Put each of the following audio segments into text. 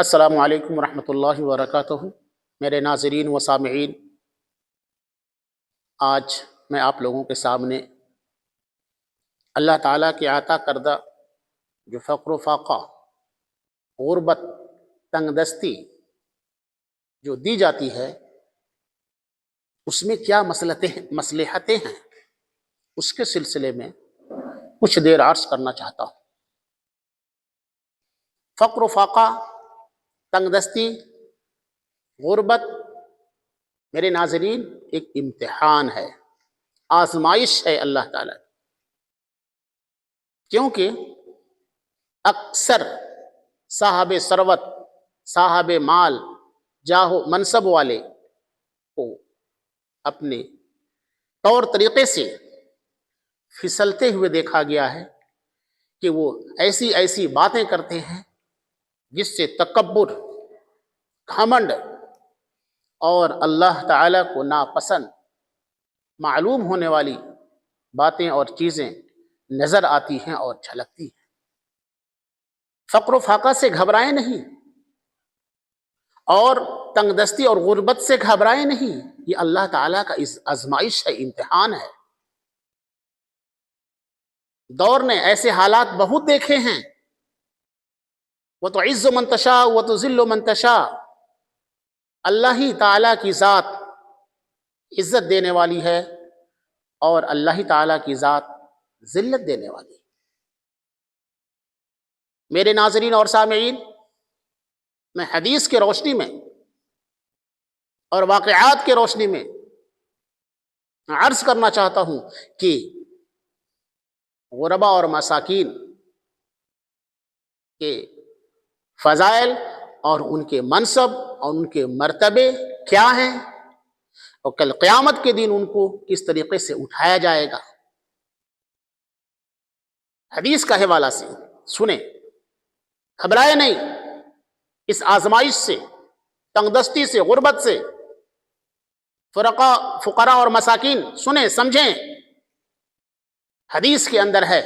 السلام علیکم ورحمۃ اللہ وبرکاتہ۔ میرے ناظرین و سامعین، آج میں آپ لوگوں کے سامنے اللہ تعالیٰ کے عطا کردہ جو فقر و فاقہ، غربت، تنگ دستی جو دی جاتی ہے، اس میں کیا مصلحتیں ہیں، اس کے سلسلے میں کچھ دیر عرض کرنا چاہتا ہوں۔ فقر و فاقہ، تنگ دستی، غربت میرے ناظرین ایک امتحان ہے، آزمائش ہے اللہ تعالیٰ کی، کیونکہ اکثر صاحب ثروت، صاحب مال، جاہ و منصب والے کو اپنے طور طریقے سے پھسلتے ہوئے دیکھا گیا ہے کہ وہ ایسی ایسی باتیں کرتے ہیں جس سے تکبر، گھمنڈ اور اللہ تعالیٰ کو ناپسند معلوم ہونے والی باتیں اور چیزیں نظر آتی ہیں اور جھلکتی ہیں۔ فقر و فاقہ سے گھبرائیں نہیں، اور تنگ دستی اور غربت سے گھبرائیں نہیں، یہ اللہ تعالیٰ کا آزمائش ہے، امتحان ہے۔ دور نے ایسے حالات بہت دیکھے ہیں، وَتُعِزُّ مَن تَشَاءُ وَتُذِلُّ مَن تَشَاءُ، اللہ ہی تعالیٰ کی ذات عزت دینے والی ہے اور اللہ ہی تعالیٰ کی ذات ذلت دینے والی ہے۔ میرے ناظرین اور سامعین، میں حدیث کے روشنی میں اور واقعات کے روشنی میں عرض کرنا چاہتا ہوں کہ غربا اور مساکین کے فضائل اور ان کے منصب اور ان کے مرتبے کیا ہیں، اور کل قیامت کے دن ان کو کس طریقے سے اٹھایا جائے گا۔ حدیث کا حوالہ سے سنیں، گھبرائے نہیں اس آزمائش سے، تنگ دستی سے، غربت سے۔ فقراء اور مساکین سنیں، سمجھیں۔ حدیث کے اندر ہے،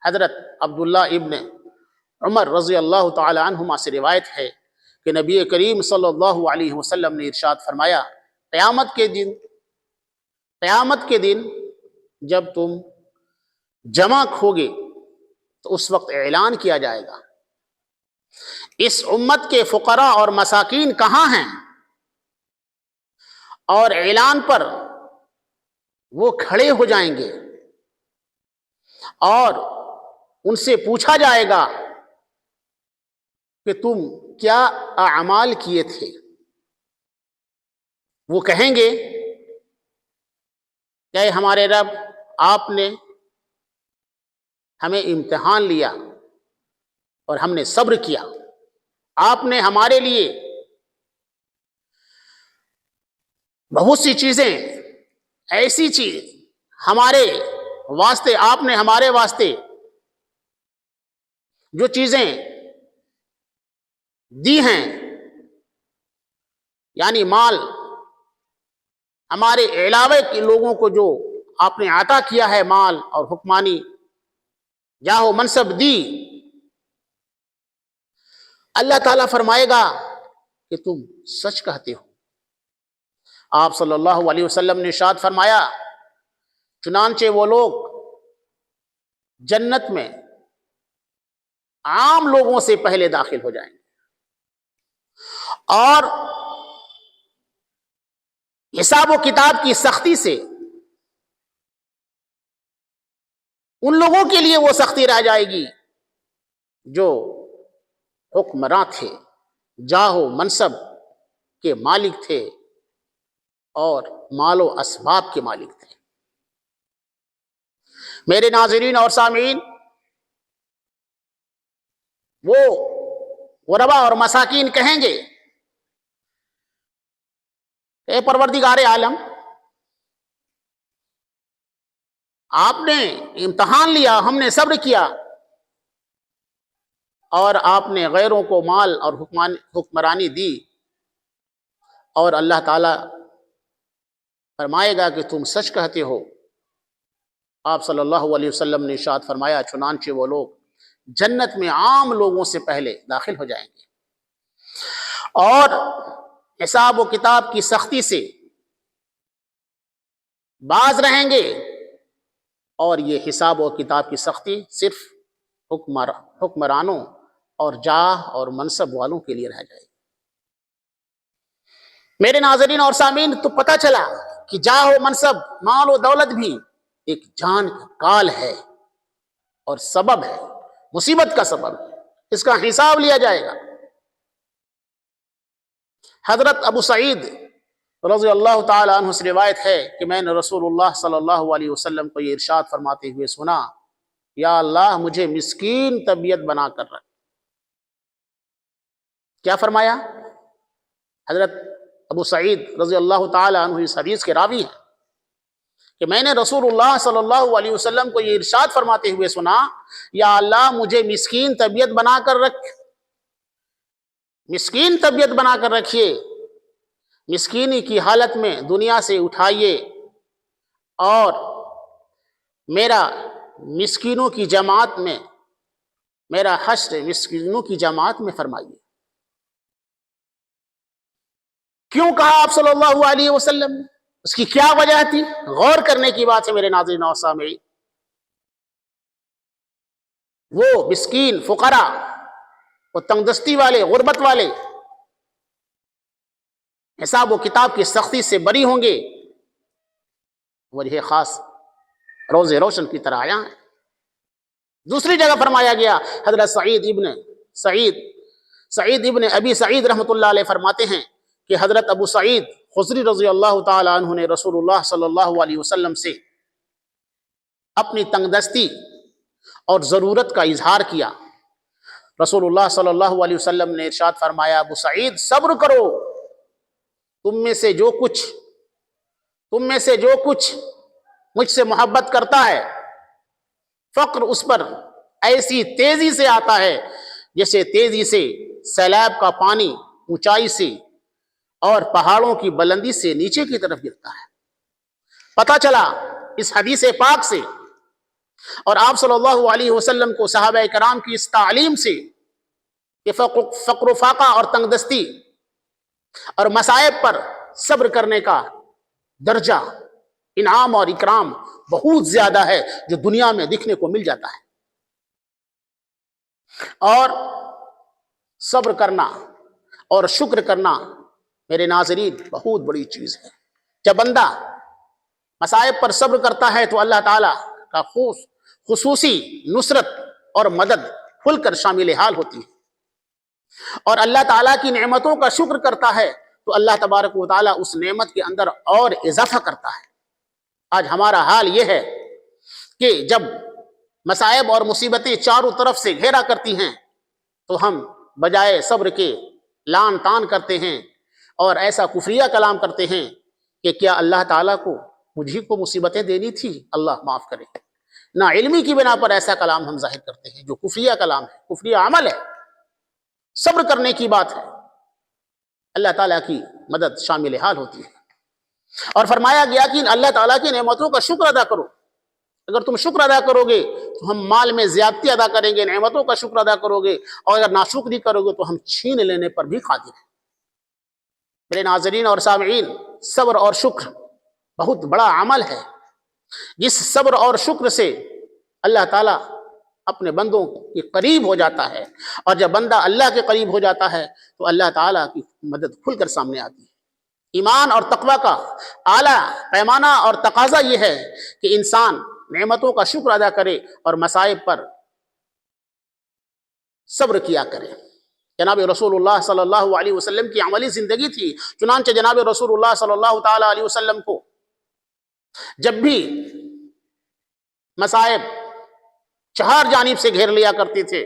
حضرت عبداللہ ابن عمر رضی اللہ تعالی عنہما سے روایت ہے کہ نبی کریم صلی اللہ علیہ وسلم نے ارشاد فرمایا، قیامت کے دن جب تم جمع کھوگے تو اس وقت اعلان کیا جائے گا، اس امت کے فقراء اور مساکین کہاں ہیں، اور اعلان پر وہ کھڑے ہو جائیں گے اور ان سے پوچھا جائے گا کہ تم کیا اعمال کیے تھے۔ وہ کہیں گے کہ ہمارے رب، آپ نے ہمیں امتحان لیا اور ہم نے صبر کیا، آپ نے ہمارے لیے بہت سی چیزیں، ایسی چیز ہمارے واسطے، آپ نے ہمارے واسطے جو چیزیں دی ہیں، یعنی مال، ہمارے علاوہ کے لوگوں کو جو آپ نے عطا کیا ہے، مال اور حکمانی جاہ و منصب دی، اللہ تعالیٰ فرمائے گا کہ تم سچ کہتے ہو۔ آپ صلی اللہ علیہ وسلم نے ارشاد فرمایا، چنانچہ وہ لوگ جنت میں عام لوگوں سے پہلے داخل ہو جائیں گے، اور حساب و کتاب کی سختی سے ان لوگوں کے لیے وہ سختی رہ جائے گی جو حکمراں تھے، جاہ و منصب کے مالک تھے اور مال و اسباب کے مالک تھے۔ میرے ناظرین اور سامعین، وہ غربا اور مساکین کہیں گے، اے پروردگار عالم، آپ نے امتحان لیا، ہم نے صبر کیا، اور آپ نے غیروں کو مال اور حکمرانی دی، اور اللہ تعالی فرمائے گا کہ تم سچ کہتے ہو۔ آپ صلی اللہ علیہ وسلم نے ارشاد فرمایا، چنانچہ وہ لوگ جنت میں عام لوگوں سے پہلے داخل ہو جائیں گے، اور حساب و کتاب کی سختی سے باز رہیں گے، اور یہ حساب و کتاب کی سختی صرف حکمرانوں اور جاہ اور منصب والوں کے لیے رہ جائے گی۔ میرے ناظرین اور سامعین، تو پتہ چلا کہ جاہ و منصب، مال و دولت بھی ایک جان کا کال ہے اور سبب ہے، مصیبت کا سبب ہے، اس کا حساب لیا جائے گا۔ حضرت ابو سعید رضی اللہ تعالی عنہ سے روایت ہے کہ میں نے رسول اللہ صلی اللہ علیہ وسلم کو یہ ارشاد فرماتے ہوئے سنا، یا اللہ مجھے مسکین طبیعت بنا کر رکھ۔ کیا فرمایا؟ حضرت ابو سعید رضی اللہ تعالی عنہ اس حدیث کے راوی ہیں کہ میں نے رسول اللہ صلی اللہ علیہ وسلم کو یہ ارشاد فرماتے ہوئے سنا، یا اللہ مجھے مسکین طبیعت بنا کر رکھ، مسکین طبیعت بنا کر رکھیے، مسکینی کی حالت میں دنیا سے اٹھائیے، اور میرا مسکینوں کی جماعت میں، میرا حشر مسکینوں کی جماعت میں فرمائیے۔ کیوں کہا آپ صلی اللہ علیہ وسلم نے؟ اس کی کیا وجہ تھی؟ غور کرنے کی بات ہے میرے ناظرین اور سامعین۔ وہ مسکین، فقراء، وہ تنگ دستی والے، غربت والے حساب و کتاب کی سختی سے بری ہوں گے، وجہ خاص روز روشن کی طرح آیا ہے۔ دوسری جگہ فرمایا گیا، حضرت سعید ابن ابی سعید رحمۃ اللہ علیہ فرماتے ہیں کہ حضرت ابو سعید خدری رضی اللہ تعالی عنہ نے رسول اللہ صلی اللہ علیہ وسلم سے اپنی تنگ دستی اور ضرورت کا اظہار کیا۔ رسول اللہ صلی اللہ علیہ وسلم نے ارشاد فرمایا، ابو سعید صبر کرو، تم میں سے جو کچھ مجھ سے محبت کرتا ہے، فقر اس پر ایسی تیزی سے آتا ہے جیسے تیزی سے سیلاب کا پانی اونچائی سے اور پہاڑوں کی بلندی سے نیچے کی طرف گرتا ہے۔ پتہ چلا اس حدیث پاک سے اور آپ صلی اللہ علیہ وسلم کو صحابہ کرام کی اس تعلیم سے کہ فقر و فاقہ اور تنگ دستی اور مصائب پر صبر کرنے کا درجہ، انعام اور اکرام بہت زیادہ ہے، جو دنیا میں دیکھنے کو مل جاتا ہے۔ اور صبر کرنا اور شکر کرنا میرے ناظرین بہت بڑی چیز ہے۔ جب بندہ مصائب پر صبر کرتا ہے تو اللہ تعالیٰ کا خصوصی نصرت اور مدد کھل کر شامل حال ہوتی ہے، اور اللہ تعالیٰ کی نعمتوں کا شکر کرتا ہے تو اللہ تبارک و تعالیٰ اس نعمت کے اندر اور اضافہ کرتا ہے۔ آج ہمارا حال یہ ہے کہ جب مصائب اور مصیبتیں چاروں طرف سے گھیرا کرتی ہیں تو ہم بجائے صبر کے لان تان کرتے ہیں اور ایسا کفریہ کلام کرتے ہیں کہ کیا اللہ تعالیٰ کو مجھے کو مصیبتیں دینی تھی، اللہ معاف کرے۔ نا علمی کی بنا پر ایسا کلام ہم ظاہر کرتے ہیں جو کفریہ کلام ہے، کفریہ عمل ہے۔ صبر کرنے کی بات ہے، اللہ تعالیٰ کی مدد شامل حال ہوتی ہے۔ اور فرمایا گیا کہ اللہ تعالیٰ کی نعمتوں کا شکر ادا کرو۔ اگر تم شکر ادا کرو گے تو ہم مال میں زیادتی ادا کریں گے، نعمتوں کا شکر ادا کرو گے، اور اگر ناشکری کرو گے تو ہم چھین لینے پر بھی قادر ہیں۔ میرے ناظرین اور سامعین، صبر اور شکر بہت بڑا عمل ہے، جس صبر اور شکر سے اللہ تعالیٰ اپنے بندوں کے قریب ہو جاتا ہے، اور جب بندہ اللہ کے قریب ہو جاتا ہے تو اللہ تعالیٰ کی مدد کھل کر سامنے آتی ہے۔ ایمان اور تقوی کا اعلیٰ پیمانہ اور تقاضا یہ ہے کہ انسان نعمتوں کا شکر ادا کرے اور مصائب پر صبر کیا کرے۔ جناب رسول اللہ صلی اللہ علیہ وسلم کی عملی زندگی تھی، چنانچہ جناب رسول اللہ صلی اللہ تعالی علیہ وسلم کو جب بھی مصائب چہار جانب سے گھیر لیا کرتے تھے،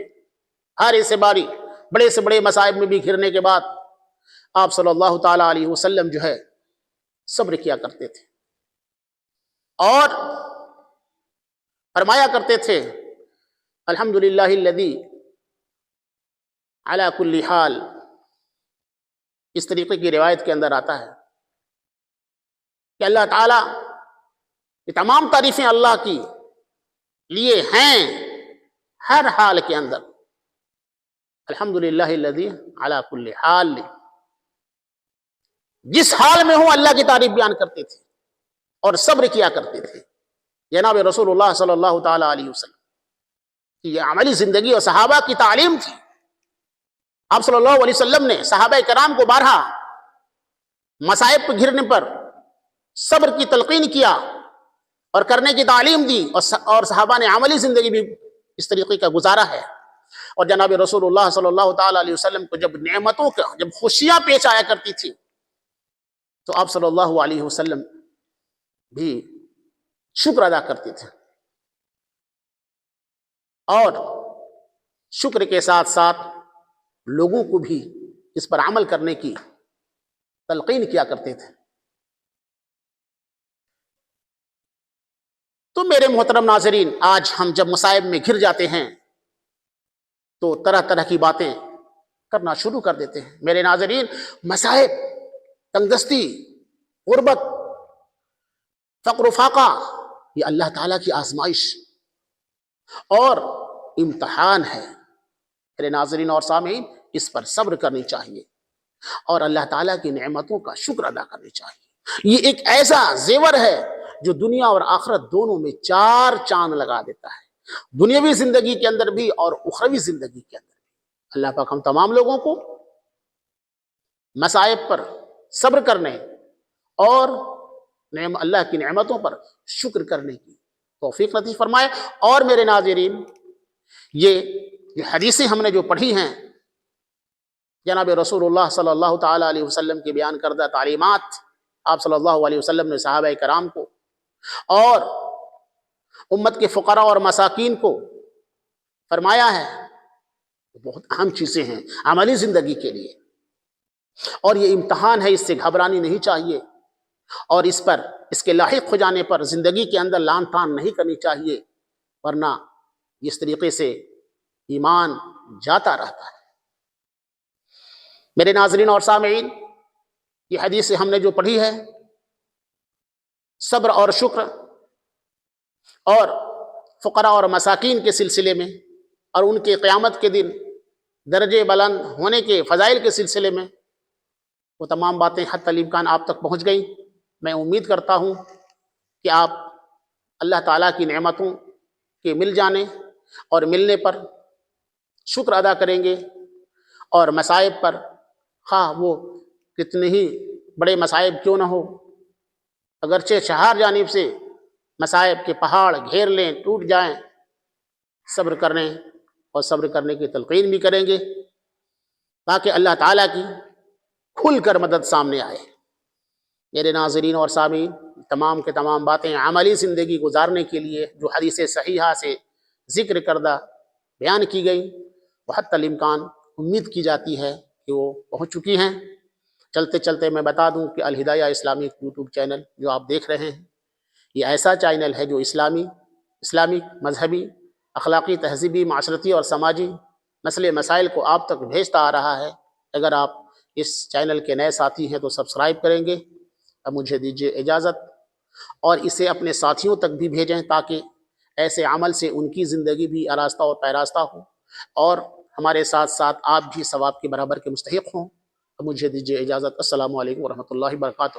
ہر ایسے باری بڑے سے بڑے مصائب میں بھی گھرنے کے بعد آپ صلی اللہ تعالی علیہ وسلم جو ہے صبر کیا کرتے تھے، اور فرمایا کرتے تھے الحمدللہ الذی علی کل حال۔ اس طریقے کی روایت کے اندر آتا ہے کہ اللہ تعالیٰ یہ تمام تعریفیں اللہ کی لیے ہیں ہر حال کے اندر۔ الحمدللہ الذی علی کل حال، جس حال میں ہوں اللہ کی تعریف بیان کرتے تھے اور صبر کیا کرتے تھے. جناب رسول اللہ صلی اللہ تعالی علیہ وسلم کی یہ عملی زندگی اور صحابہ کی تعلیم تھی. آپ صلی اللہ علیہ وسلم نے صحابہ کرام کو بارہا مصائب پہ گھرنے پر صبر کی تلقین کیا اور کرنے کی تعلیم دی, اور صحابہ نے عملی زندگی بھی اس طریقے کا گزارا ہے. اور جناب رسول اللہ صلی اللہ تعالی علیہ وسلم کو جب نعمتوں کا جب خوشیاں پیش آیا کرتی تھی تو آپ صلی اللہ علیہ وسلم بھی شکر ادا کرتے تھے, اور شکر کے ساتھ ساتھ لوگوں کو بھی اس پر عمل کرنے کی تلقین کیا کرتے تھے. تو میرے محترم ناظرین, آج ہم جب مصائب میں گھر جاتے ہیں تو طرح طرح کی باتیں کرنا شروع کر دیتے ہیں. میرے ناظرین, مصائب, تنگدستی, غربت, فقر و فاقہ, یہ اللہ تعالیٰ کی آزمائش اور امتحان ہے. میرے ناظرین اور سامعین, اس پر صبر کرنی چاہیے اور اللہ تعالیٰ کی نعمتوں کا شکر ادا کرنی چاہیے. یہ ایک ایسا زیور ہے جو دنیا اور آخرت دونوں میں 4 چاند لگا دیتا ہے, دنیاوی زندگی کے اندر بھی اور اخروی زندگی کے اندر بھی. اللہ پاک ہم تمام لوگوں کو مصائب پر صبر کرنے اور اللہ کی نعمتوں پر شکر کرنے کی توفیق نصیب فرمائے. اور میرے ناظرین, یہ حدیثیں ہم نے جو پڑھی ہیں, جناب رسول اللہ صلی اللہ تعالی علیہ وسلم کی بیان کردہ تعلیمات, آپ صلی اللہ علیہ وسلم نے صحابہ کرام کو اور امت کے فقراء اور مساکین کو فرمایا ہے, بہت اہم چیزیں ہیں عملی زندگی کے لیے, اور یہ امتحان ہے, اس سے گھبرانی نہیں چاہیے, اور اس کے لاحق ہو جانے پر زندگی کے اندر لان تان نہیں کرنی چاہیے, ورنہ اس طریقے سے ایمان جاتا رہتا ہے. میرے ناظرین اور سامعین, یہ حدیث ہم نے جو پڑھی ہے, صبر اور شکر اور فقراء اور مساکین کے سلسلے میں اور ان کے قیامت کے دن درجے بلند ہونے کے فضائل کے سلسلے میں, وہ تمام باتیں حتی الامکان آپ تک پہنچ گئیں. میں امید کرتا ہوں کہ آپ اللہ تعالیٰ کی نعمتوں کے مل جانے اور ملنے پر شکر ادا کریں گے, اور مصائب پر, خواہ وہ کتنے ہی بڑے مصائب کیوں نہ ہو, اگرچہ چہار جانب سے مصائب کے پہاڑ گھیر لیں, ٹوٹ جائیں, صبر کرنے اور صبر کرنے کی تلقین بھی کریں گے تاکہ اللہ تعالیٰ کی کھل کر مدد سامنے آئے. میرے ناظرین اور سامعین, تمام کے تمام باتیں عملی زندگی گزارنے کے لیے جو حدیث صحیحہ سے ذکر کردہ بیان کی گئی, وہ حتی الامکان امید کی جاتی ہے کہ وہ پہنچ چکی ہیں. چلتے چلتے میں بتا دوں کہ الہدایہ اسلامک یوٹیوب چینل جو آپ دیکھ رہے ہیں, یہ ایسا چینل ہے جو اسلامی مذہبی, اخلاقی, تہذیبی, معاشرتی اور سماجی مسئلے مسائل کو آپ تک بھیجتا آ رہا ہے. اگر آپ اس چینل کے نئے ساتھی ہیں تو سبسکرائب کریں گے. اب مجھے دیجیے اجازت, اور اسے اپنے ساتھیوں تک بھی بھیجیں تاکہ ایسے عمل سے ان کی زندگی بھی آراستہ اور پیراستہ ہو, اور ہمارے ساتھ ساتھ آپ بھی ثواب کے برابر کے مستحق ہوں. اب مجھے دیجیے اجازت. السلام علیکم ورحمۃ اللہ وبرکاتہ.